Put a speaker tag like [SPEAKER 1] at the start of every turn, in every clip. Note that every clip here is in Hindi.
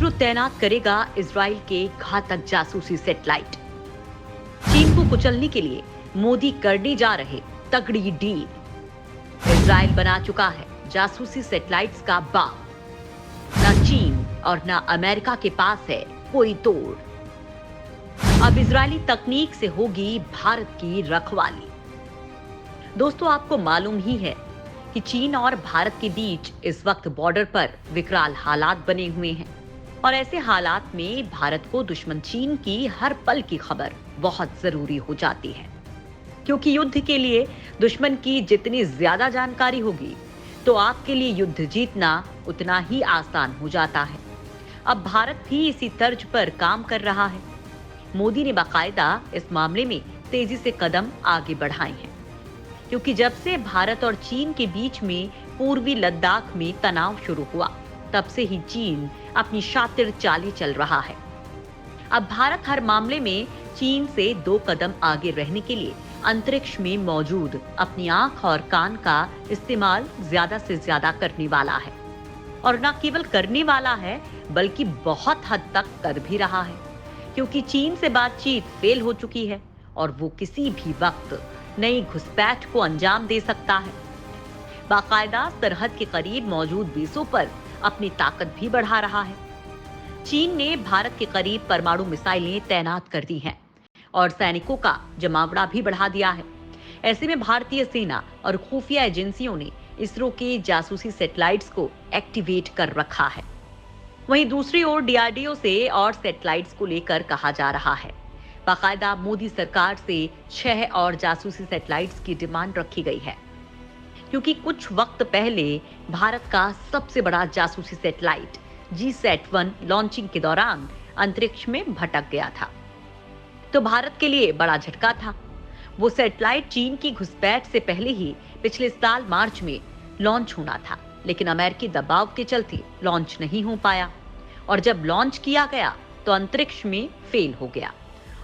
[SPEAKER 1] इसरो तैनात करेगा इजराइल के घातक जासूसी सैटेलाइट। चीन को कुचलने के लिए मोदी करने जा रहे तगड़ी डील। इजराइल बना चुका है जासूसी सैटेलाइट्स का बाप। न चीन और न अमेरिका के पास है कोई तोड़। अब इजरायली तकनीक से होगी भारत की रखवाली। दोस्तों, आपको मालूम ही है कि चीन और भारत के बीच इस वक्त बॉर्डर पर विकराल हालात बने हुए हैं और ऐसे हालात में भारत को दुश्मन चीन की हर पल की खबर बहुत जरूरी हो जाती है, क्योंकि युद्ध के लिए दुश्मन की जितनी ज्यादा जानकारी होगी तो आपके लिए युद्ध जीतना उतना ही आसान हो जाता है। अब भारत भी इसी तर्ज पर काम कर रहा है। मोदी ने बाकायदा इस मामले में तेजी से कदम आगे बढ़ाए हैं, क्योंकि जब से भारत और चीन के बीच में पूर्वी लद्दाख में तनाव शुरू हुआ तब से ही चीन अपनी शातिर चाली चल रहा है। अब भारत हर मामले में चीन से 2 कदम आगे रहने के लिए अंतरिक्ष में मौजूद अपनी आंख और कान का इस्तेमाल ज्यादा से ज्यादा करने वाला है, और न केवल करने वाला है बल्कि बहुत हद तक कर भी रहा है, क्योंकि चीन से बातचीत फेल हो चुकी है और वो किसी भी वक्त नई घुसपैठ को अंजाम दे सकता है। बाकायदा सरहद के करीब मौजूद बेसों पर अपनी ताकत भी बढ़ा रहा है। चीन ने भारत के करीब परमाणु मिसाइलें तैनात कर दी हैं और सैनिकों का जमावड़ा भी बढ़ा दिया है। ऐसे में भारतीय सेना और खुफिया एजेंसियों ने इसरो के जासूसी सैटेलाइट्स को एक्टिवेट कर रखा है। वहीं दूसरी ओर डीआरडीओ से और सैटेलाइट्स को लेकर कहा जा रहा है। बाकायदा मोदी सरकार से 6 और जासूसी सैटेलाइट्स की डिमांड रखी गई है, क्योंकि कुछ वक्त पहले भारत का सबसे बड़ा जासूसी सैटेलाइट GSAT-1 लॉन्चिंग के दौरान अंतरिक्ष में भटक गया था, तो भारत के लिए बड़ा झटका था। वो सैटेलाइट चीन की घुसपैठ से पहले ही पिछले साल मार्च में लॉन्च होना था, लेकिन अमेरिकी दबाव के चलते लॉन्च नहीं हो पाया, और जब लॉन्च किया गया तो अंतरिक्ष में फेल हो गया।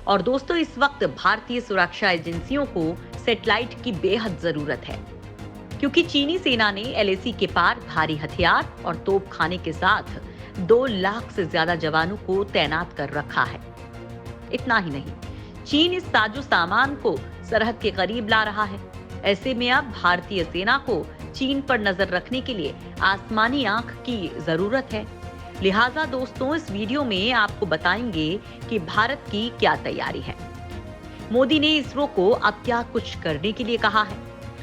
[SPEAKER 1] और दोस्तों, इस वक्त भारतीय सुरक्षा एजेंसियों को सैटेलाइट की बेहद जरूरत है, क्योंकि चीनी सेना ने LAC के पार भारी हथियार और तोपखाने के साथ 2 लाख से ज्यादा जवानों को तैनात कर रखा है। इतना ही नहीं, चीन इस साजो सामान को सरहद के करीब ला रहा है। ऐसे में अब भारतीय सेना को चीन पर नजर रखने के लिए आसमानी आंख की जरूरत है। लिहाजा दोस्तों, इस वीडियो में आपको बताएंगे कि भारत की क्या तैयारी है, मोदी ने इसरो को अब क्या कुछ करने के लिए कहा है,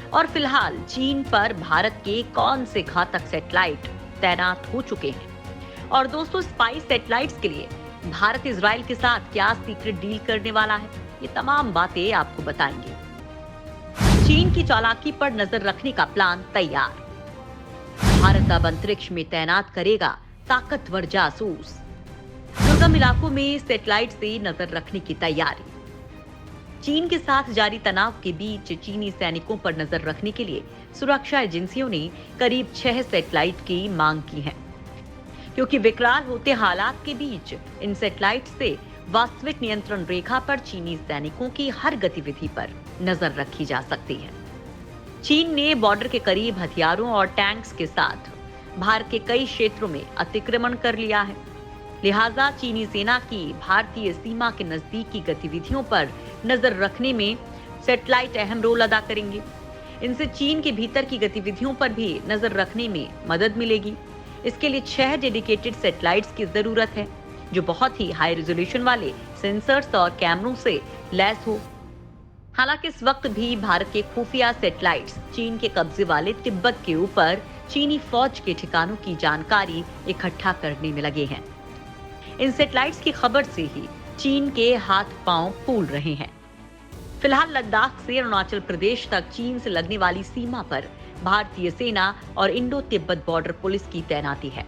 [SPEAKER 1] और फिलहाल चीन पर भारत के कौन से घातक सैटेलाइट तैनात हो चुके हैं। और दोस्तों, स्पाइस सैटेलाइट्स के लिए भारत इजराइल के साथ क्या सीक्रेट डील करने वाला है, ये तमाम बातें आपको बताएंगे। चीन की चालाकी पर नजर रखने का प्लान तैयार। भारत अब अंतरिक्ष में तैनात करेगा ताकतवर जासूस। दुर्गम इलाकों में सैटेलाइट से नजर रखने की तैयारी। चीन के साथ जारी तनाव के बीच चीनी सैनिकों पर नजर रखने के लिए सुरक्षा एजेंसियों ने करीब 6 सैटेलाइट की मांग की है, क्योंकि विकराल होते हालात के बीच इन सैटेलाइट से वास्तविक नियंत्रण रेखा पर चीनी सैनिकों की हर गतिविधि पर नजर रखी जा सकती है। चीन ने बॉर्डर के करीब हथियारों और टैंक्स के साथ भारत के कई क्षेत्रों में अतिक्रमण कर लिया है। लिहाजा चीनी सेना की भारतीय सीमा के नजदीक की गतिविधियों पर नजर रखने में सैटेलाइट अहम रोल अदा करेंगे। इनसे चीन के भीतर की गतिविधियों पर भी नजर रखने में मदद मिलेगी। इसके लिए 6 डेडिकेटेड सैटेलाइट्स की जरूरत है, जो बहुत ही हाई रेजोल्यूशन वाले सेंसर्स और कैमरों से लैस हो। हालांकि इस वक्त भी भारत के खुफिया सैटेलाइट्स चीन के कब्जे वाले तिब्बत के ऊपर चीनी फौज के ठिकानों की जानकारी इकट्ठा करने में लगे हैं। इन सैटेलाइट्स की खबर से ही चीन के हाथ पांव फूल रहे हैं। फिलहाल लद्दाख से अरुणाचल प्रदेश तक चीन से लगने वाली सीमा पर भारतीय सेना और इंडो तिब्बत बॉर्डर पुलिस की तैनाती है।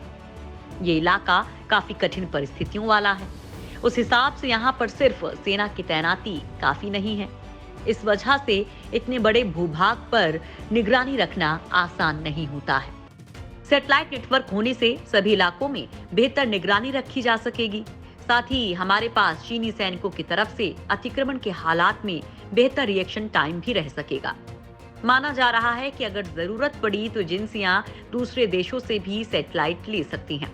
[SPEAKER 1] ये इलाका काफी कठिन परिस्थितियों वाला है। उस हिसाब से यहाँ पर सिर्फ सेना की तैनाती काफी नहीं है। इस वजह से इतने बड़े भूभाग पर निगरानी रखना आसान नहीं होता है। सैटेलाइट नेटवर्क होने से सभी इलाकों में बेहतर निगरानी रखी जा सकेगी। साथ ही हमारे पास चीनी सैनिकों की तरफ से अतिक्रमण के हालात में बेहतर रिएक्शन टाइम भी रह सकेगा। माना जा रहा है कि अगर जरूरत पड़ी तो एजेंसियां दूसरे देशों से भी सैटेलाइट ले सकती हैं।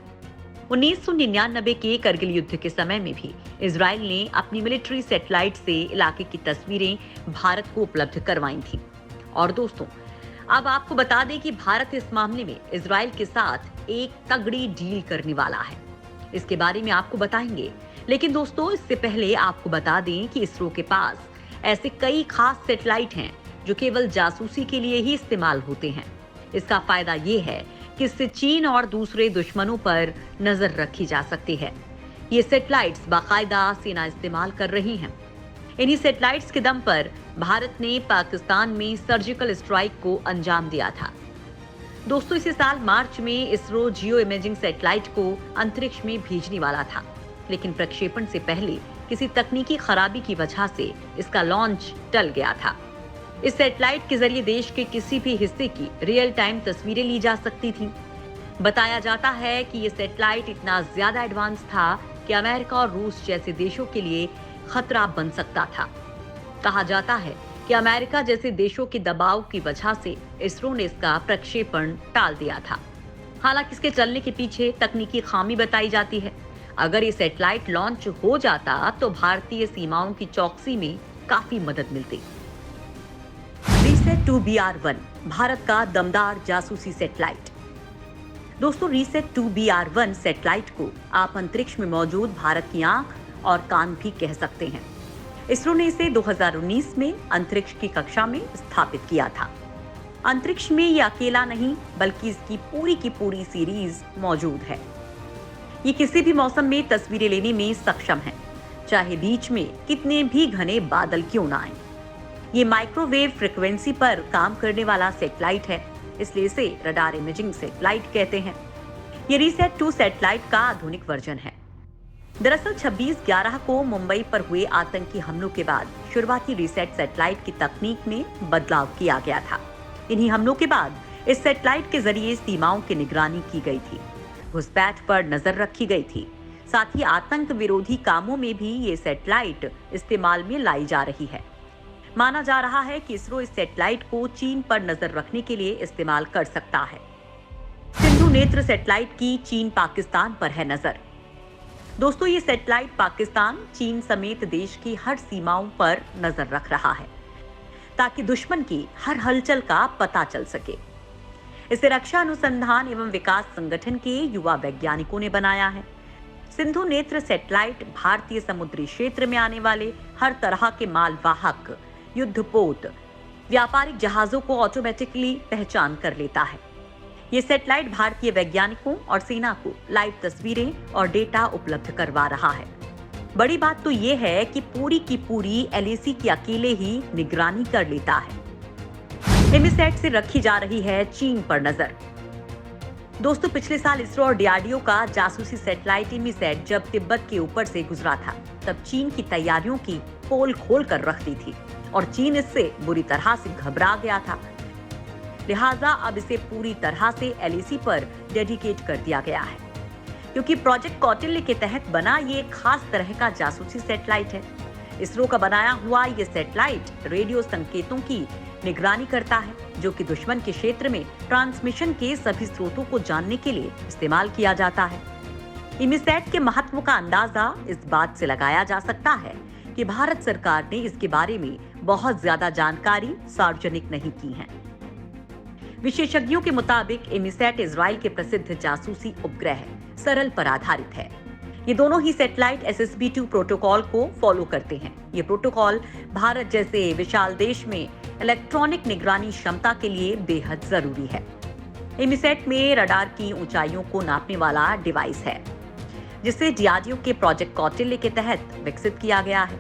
[SPEAKER 1] 1999 के करगिल युद्ध के समय में भी इजराइल ने अपनी मिलिट्री सैटेलाइट से इलाके की तस्वीरें भारत को उपलब्ध करवाई थी। और दोस्तों, अब आपको बता दें कि भारत इस मामले में इजराइल के साथ एक तगड़ी डील करने वाला है। इसके बारे में आपको बताएंगे, लेकिन दोस्तों इससे पहले आपको बता दें कि इसरो के पास ऐसे कई खास सैटेलाइट हैं जो केवल जासूसी के लिए ही इस्तेमाल होते हैं। इसका फायदा ये है कि इससे चीन और दूसरे दुश्मनों पर नजर रखी जा सकती है। ये सैटेलाइट्स बाकायदा सेना इस्तेमाल कर रही हैं। इन्हीं सैटेलाइट्स के दम पर भारत ने पाकिस्तान में सर्जिकल स्ट्राइक को अंजाम दिया था। दोस्तों, इसी साल मार्च में इसरो जियो इमेजिंग सैटेलाइट को अंतरिक्ष में भेजने वाला था, लेकिन प्रक्षेपण से पहले किसी तकनीकी खराबी की वजह से इसका लॉन्च टल गया था। इस सैटेलाइट के जरिए देश के किसी भी हिस्से की रियल टाइम तस्वीरें ली जा सकती थी। बताया जाता है कि ये सैटेलाइट इतना ज्यादा एडवांस था कि अमेरिका और रूस जैसे देशों के लिए खतरा बन सकता था। कहा जाता है कि अमेरिका जैसे देशों के दबाव की वजह से इसरो ने इसका प्रक्षेपण टाल दिया था। हालांकि इसके चलने के पीछे तकनीकी खामी बताई जाती है। अगर ये सैटेलाइट लॉन्च हो जाता तो भारतीय सीमाओं की चौकसी में काफी मदद मिलती। रीसेट 2BR1 भारत का दमदार जासूसी सैटेलाइट। दोस्तों, रीसेट 2BR1 सैटेलाइट को आप अंतरिक्ष में मौजूद भारत की आंख और कान भी कह सकते हैं। इसरो ने इसे 2019 में अंतरिक्ष की कक्षा में स्थापित किया था। अंतरिक्ष में ये अकेला नहीं, बल्कि इसकी पूरी सीरीज मौजूद है। ये किसी भी मौसम में तस्वीरें लेने में सक्षम है, चाहे बीच में कितने भी घने बादल क्यों ना आए। ये माइक्रोवेव फ्रिक्वेंसी पर काम करने वाला सैटेलाइट है, इसलिए इसे रडार इमेजिंग सैटेलाइट कहते हैं। ये रीसेट 2 सैटेलाइट का आधुनिक वर्जन है। दरअसल 26/11 को मुंबई पर हुए आतंकी हमलों के बाद शुरुआती रीसेट सैटेलाइट की तकनीक में बदलाव किया गया था। इन्हीं हमलों के बाद इस सैटेलाइट के जरिए सीमाओं की निगरानी की गई थी, घुसपैठ पर नजर रखी गई थी। साथ ही आतंक विरोधी कामों में भी ये सैटेलाइट इस्तेमाल में लाई जा रही है। माना जा रहा है कि इसरो इस सैटेलाइट को चीन पर नजर रखने के लिए इस्तेमाल कर सकता है। सिंधु नेत्र सैटेलाइट की चीन पाकिस्तान पर है नजर। दोस्तों, ये सैटेलाइट पाकिस्तान, चीन समेत देश की हर सीमाओं पर नजर रख रहा है, ताकि दुश्मन की हर हलचल का पता चल सके। इसे रक्षा अनुसंधान एवं विकास संगठन के युवा वैज्ञानिकों ने बनाया है। सिंधु नेत्र सैटेलाइट भारतीय समुद्री क्षेत्र में आने वाले हर तरह के मालवाहक, युद्धपोत, व्यापारिक जहाजों को ऑटोमेटिकली पहचान कर लेता है। ये सैटेलाइट भारतीय वैज्ञानिकों और सेना को लाइव तस्वीरें और डेटा उपलब्ध करवा रहा है। बड़ी बात तो ये है कि पूरी की पूरी एलएसी की अकेले ही निगरानी कर लेता है। एमीसैट से रखी जा रही है चीन पर नजर। दोस्तों, पिछले साल इसरो और डीआरडीओ का जासूसी सैटेलाइट एमीसैट जब तिब्बत के ऊपर से गुजरा था, तब चीन की तैयारियों की पोल खोल कर रख दी थी और चीन इससे बुरी तरह से घबरा गया था। लिहाजा अब इसे पूरी तरह से एलएसी पर डेडिकेट कर दिया गया है, क्योंकि प्रोजेक्ट कौटिल्य के तहत बना ये खास तरह का जासूसी सैटेलाइट है। इसरो का बनाया हुआ ये सैटेलाइट रेडियो संकेतों की निगरानी करता है, जो कि दुश्मन के क्षेत्र में ट्रांसमिशन के सभी स्रोतों को जानने के लिए इस्तेमाल किया जाता है। एमीसैट के महत्व का अंदाजा इस बात से लगाया जा सकता है कि भारत सरकार ने इसके बारे में बहुत ज्यादा जानकारी सार्वजनिक नहीं की है। विशेषज्ञों के मुताबिक एमीसैट इजराइल के प्रसिद्ध जासूसी उपग्रह सरल पर आधारित है। ये दोनों ही सैटेलाइट SSB-2 प्रोटोकॉल को फॉलो करते हैं। ये प्रोटोकॉल भारत जैसे विशाल देश में इलेक्ट्रॉनिक निगरानी क्षमता के लिए बेहद जरूरी है। एमीसैट में रडार की ऊंचाइयों को नापने वाला डिवाइस है, जिसे डीआरडीओ के प्रोजेक्ट कौटिल्य के तहत विकसित किया गया है।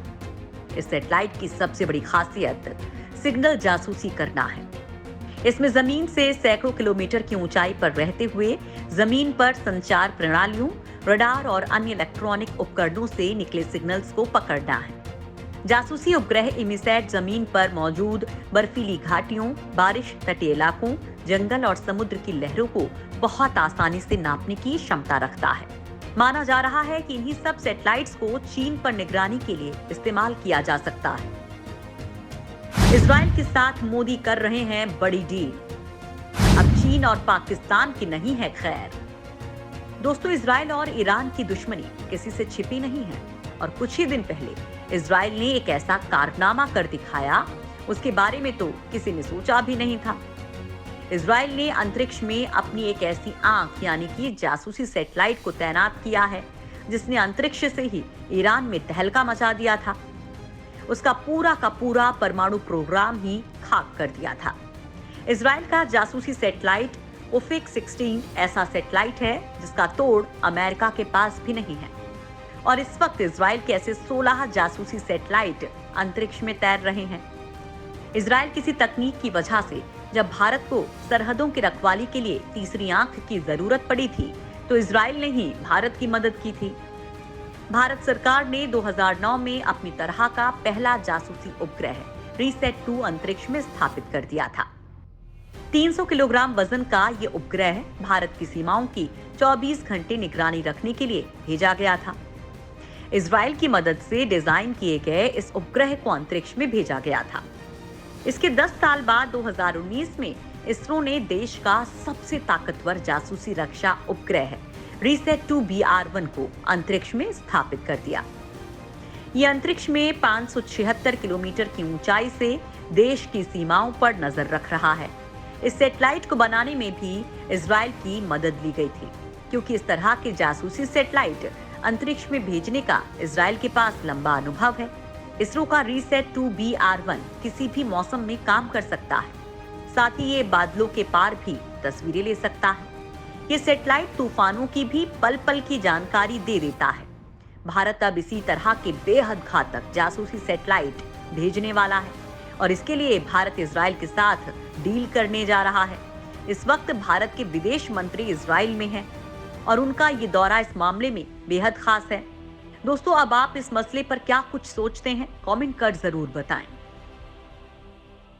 [SPEAKER 1] इस सैटेलाइट की सबसे बड़ी खासियत सिग्नल जासूसी करना है। इसमें जमीन से सैकड़ों किलोमीटर की ऊंचाई पर रहते हुए जमीन पर संचार प्रणालियों, रडार और अन्य इलेक्ट्रॉनिक उपकरणों से निकले सिग्नल्स को पकड़ना है। जासूसी उपग्रह एमीसैट जमीन पर मौजूद बर्फीली घाटियों, बारिश तटीय इलाकों, जंगल और समुद्र की लहरों को बहुत आसानी से नापने की क्षमता रखता है। माना जा रहा है कि इन्हीं सब सैटेलाइट्स को चीन पर निगरानी के लिए इस्तेमाल किया जा सकता है। इजराइल के साथ मोदी कर रहे हैं बड़ी डील। अब चीन और पाकिस्तान की नहीं है खैर। दोस्तों, इजराइल और ईरान की दुश्मनी किसी से छिपी नहीं है और कुछ ही दिन पहले इजराइल ने एक ऐसा कारनामा कर दिखाया, उसके बारे में तो किसी ने सोचा भी नहीं था। इजराइल ने अंतरिक्ष में अपनी एक ऐसी आंख यानी कि जासूसी सैटेलाइट को तैनात किया है जिसने अंतरिक्ष से ही ईरान में तहलका मचा दिया था। उसका पूरा का पूरा परमाणु प्रोग्राम ही खाक कर दिया था। इजराइल का जासूसी सैटेलाइट ओफेक 16 ऐसा सैटेलाइट है जिसका तोड़ अमेरिका के पास भी नहीं है और इस वक्त इजराइल के ऐसे 16 जासूसी सैटेलाइट अंतरिक्ष में तैर रहे हैं। इजराइल किसी तकनीक की वजह से जब भारत को सरहदों की रखवाली के लिए तीसरी आंख की जरूरत पड़ी थी तो इजराइल ने ही भारत की मदद की थी। भारत सरकार ने 2009 में अपनी तरह का पहला जासूसी उपग्रह रीसेट 2 अंतरिक्ष में स्थापित कर दिया था। 300 किलोग्राम वजन का ये उपग्रह भारत की सीमाओं की 24 घंटे निगरानी रखने के लिए भेजा गया था। इजराइल की मदद से डिजाइन किए गए इस उपग्रह को अंतरिक्ष में भेजा गया था। इसके 10 साल बाद 2019 में इसरो ने देश का सबसे ताकतवर जासूसी रक्षा उपग्रह रीसेट 2 BR1 को अंतरिक्ष में स्थापित कर दिया। ये अंतरिक्ष में 576 किलोमीटर की ऊंचाई से देश की सीमाओं पर नजर रख रहा है। इस सैटेलाइट को बनाने में भी इजराइल की मदद ली गई थी, क्योंकि इस तरह के जासूसी सैटेलाइट अंतरिक्ष में भेजने का इजराइल के पास लंबा अनुभव है। इसरो का रीसेट 2 BR1 किसी भी मौसम में काम कर सकता है, साथ ही ये बादलों के पार भी तस्वीरें ले सकता है। ये सैटेलाइट तूफानों की भी पल पल की जानकारी दे देता है। भारत अब इसी तरह के बेहद घातक जासूसी सैटेलाइट भेजने वाला है और इसके लिए भारत इजराइल के साथ डील करने जा रहा है। इस वक्त भारत के विदेश मंत्री इजराइल में हैं और उनका ये दौरा इस मामले में बेहद खास है। दोस्तों, अब आप इस मसले पर क्या कुछ सोचते हैं, कमेंट कर जरूर बताएं।